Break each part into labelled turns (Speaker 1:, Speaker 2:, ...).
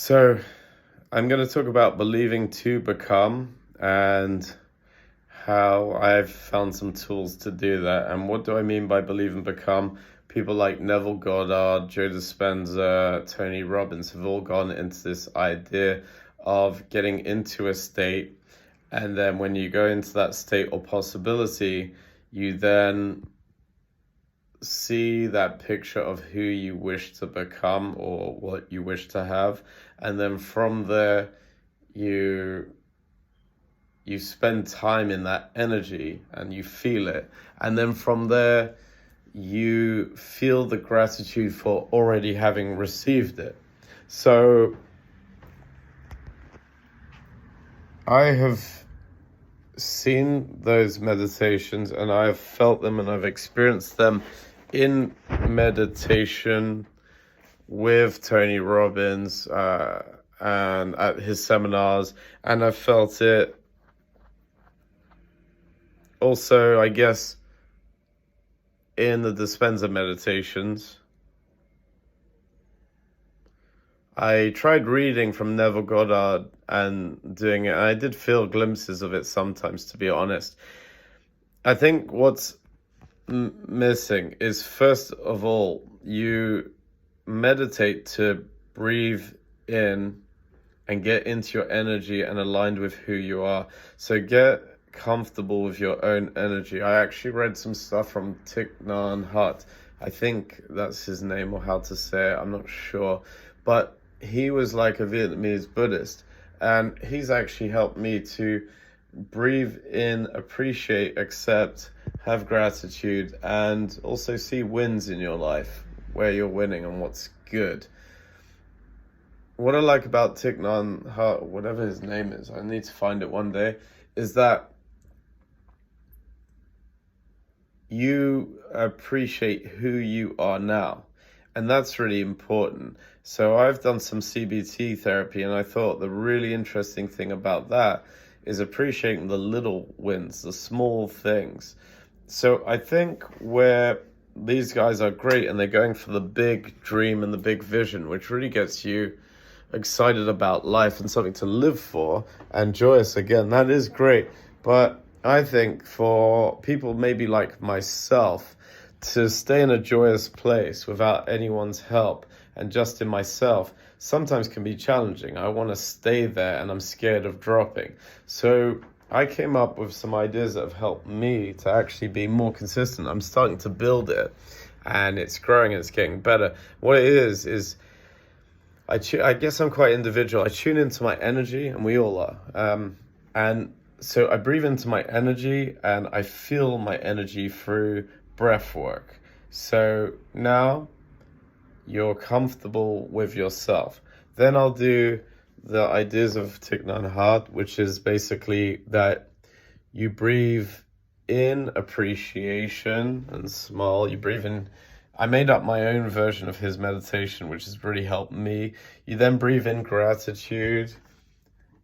Speaker 1: So, I'm going to talk about believing to become and how I've found some tools to do that. And what do I mean by believe and become? People like Neville Goddard, Joe Dispenza, Tony Robbins have all gone into this idea of getting into a state. And then when you go into that state or possibility, you then see that picture of who you wish to become or what you wish to have, and then from there you spend time in that energy and you feel it, and then from there you feel the gratitude for already having received it. So I have seen those meditations and I've felt them and I've experienced them in meditation with Tony Robbins and at his seminars, and I felt it also, I guess, in the Dispenza meditations. I tried reading from Neville Goddard and doing it, and I did feel glimpses of it sometimes, to be honest. I think what's missing is, first of all, you meditate to breathe in and get into your energy and aligned with who you are. So get comfortable with your own energy. I actually read some stuff from Thich Nhat Hanh. I think that's his name, or how to say it, I'm not sure. But he was like a Vietnamese Buddhist, and he's actually helped me to breathe in, appreciate, accept, have gratitude, and also see wins in your life, where you're winning and what's good. What I like about Thich Nhat Hanh, whatever his name is, I need to find it one day, is that you appreciate who you are now. And that's really important. So I've done some CBT therapy, and I thought the really interesting thing about that is appreciating the little wins, the small things. So I think where these guys are great, and they're going for the big dream and the big vision, which really gets you excited about life and something to live for and joyous again, that is great. But I think for people maybe like myself, to stay in a joyous place without anyone's help and just in myself sometimes can be challenging. I want to stay there and I'm scared of dropping. So I came up with some ideas that have helped me to actually be more consistent. I'm starting to build it, and it's growing and it's getting better. What it is I guess I'm quite individual. I tune into my energy, and we all are. And so I breathe into my energy and I feel my energy through breath work. So now you're comfortable with yourself. Then I'll do the ideas of Thich Nhat Hanh, which is basically that you breathe in appreciation and smile. You breathe in. I made up my own version of his meditation, which has really helped me. You then breathe in gratitude,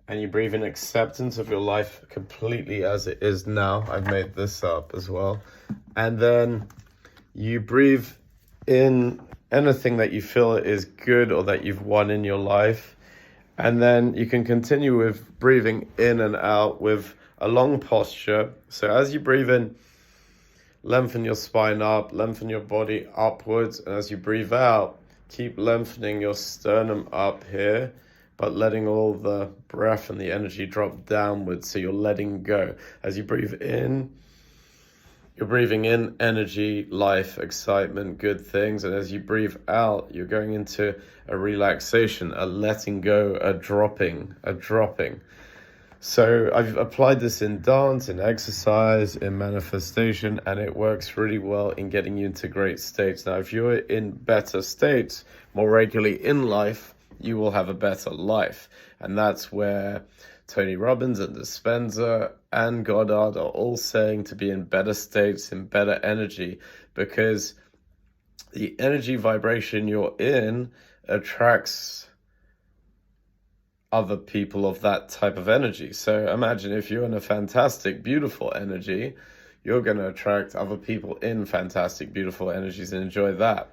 Speaker 1: and you breathe in acceptance of your life completely as it is now. I've made this up as well. And then you breathe in anything that you feel is good or that you've won in your life. And then you can continue with breathing in and out with a long posture. So as you breathe in, lengthen your spine up, lengthen your body upwards. And as you breathe out, keep lengthening your sternum up here, but letting all the breath and the energy drop downwards, so you're letting go. As you breathe in, you're breathing in energy, life, excitement, good things. And as you breathe out, you're going into a relaxation, a letting go, a dropping. So I've applied this in dance, in exercise, in manifestation, and it works really well in getting you into great states. Now, if you're in better states more regularly in life, you will have a better life. And that's where Tony Robbins and Dispenza and Goddard are all saying to be in better states, in better energy, because the energy vibration you're in attracts other people of that type of energy. So imagine if you're in a fantastic, beautiful energy, you're going to attract other people in fantastic, beautiful energies and enjoy that.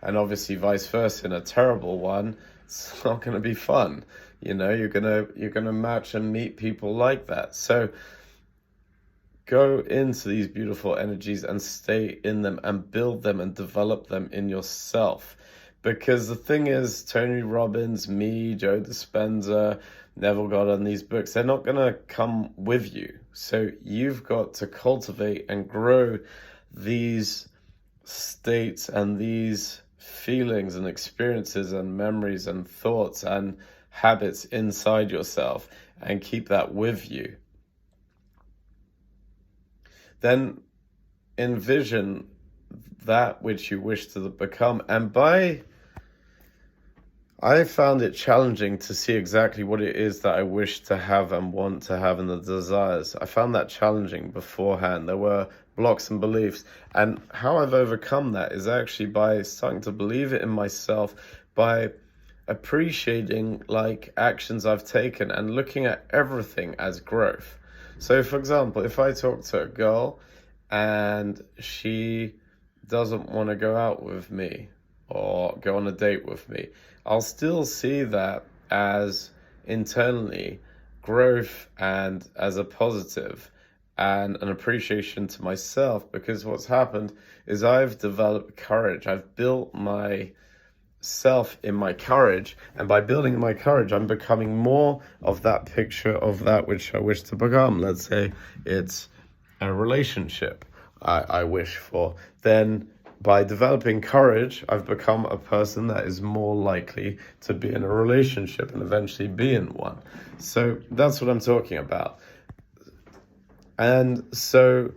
Speaker 1: And obviously vice versa, in a terrible one, it's not going to be fun. You're going to match and meet people like that. So go into these beautiful energies and stay in them and build them and develop them in yourself. Because the thing is, Tony Robbins, me, Joe Dispenza, Neville Goddard, these books, they're not going to come with you. So you've got to cultivate and grow these states and these feelings and experiences and memories and thoughts and habits inside yourself and keep that with you. Then envision that which you wish to become. And I found it challenging to see exactly what it is that I wish to have and want to have, and the desires. I found that challenging beforehand. There were blocks and beliefs. And how I've overcome that is actually by starting to believe it in myself, by appreciating like actions I've taken and looking at everything as growth. So, for example, if I talk to a girl and she doesn't want to go out with me or go on a date with me, I'll still see that as internally growth and as a positive and an appreciation to myself, because what's happened is I've developed courage. I've built my self in my courage, and by building my courage, I'm becoming more of that picture of that which I wish to become. Let's say it's a relationship I wish for. Then by developing courage, I've become a person that is more likely to be in a relationship and eventually be in one. So that's what I'm talking about. And so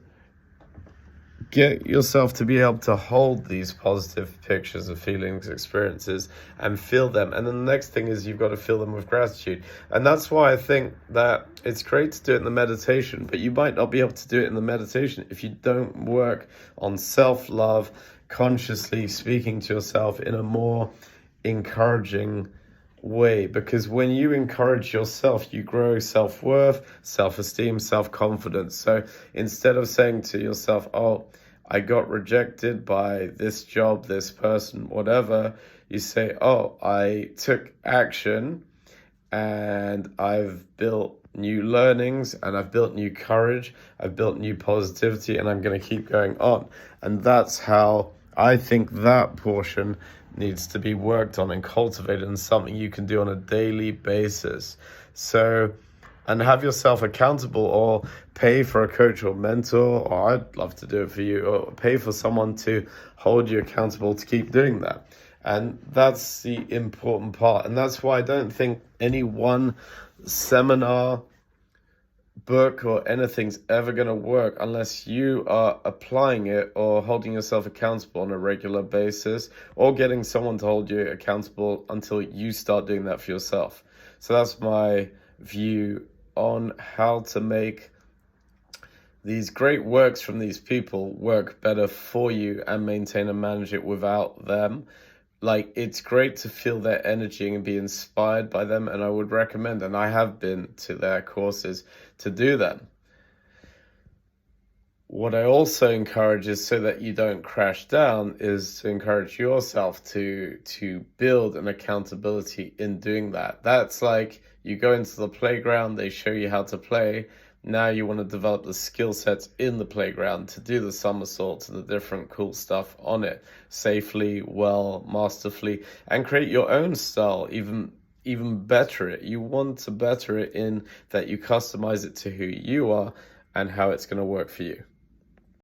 Speaker 1: get yourself to be able to hold these positive pictures of feelings, experiences, and feel them. And then the next thing is you've got to fill them with gratitude. And that's why I think that it's great to do it in the meditation, but you might not be able to do it in the meditation if you don't work on self-love, consciously speaking to yourself in a more encouraging way. Because when you encourage yourself, you grow self-worth, self-esteem, self-confidence. So instead of saying to yourself, oh, I got rejected by this job, this person, whatever, you say, oh, I took action and I've built new learnings and I've built new courage, I've built new positivity, and I'm going to keep going on. And that's how I think that portion needs to be worked on and cultivated, and something you can do on a daily basis. So, and have yourself accountable, or pay for a coach or mentor, or I'd love to do it for you, or pay for someone to hold you accountable to keep doing that. And that's the important part. And that's why I don't think any one seminar, book, or anything's ever going to work unless you are applying it or holding yourself accountable on a regular basis, or getting someone to hold you accountable until you start doing that for yourself. So that's my view on how to make these great works from these people work better for you and maintain and manage it without them. Like, it's great to feel their energy and be inspired by them, and I would recommend, and I have been to their courses to do them. What I also encourage is, so that you don't crash down, is to encourage yourself to build an accountability in doing that. That's like, you go into the playground, they show you how to play. Now you want to develop the skill sets in the playground to do the somersaults and the different cool stuff on it safely, well, masterfully, and create your own style, even better it. You want to better it in that you customize it to who you are and how it's going to work for you.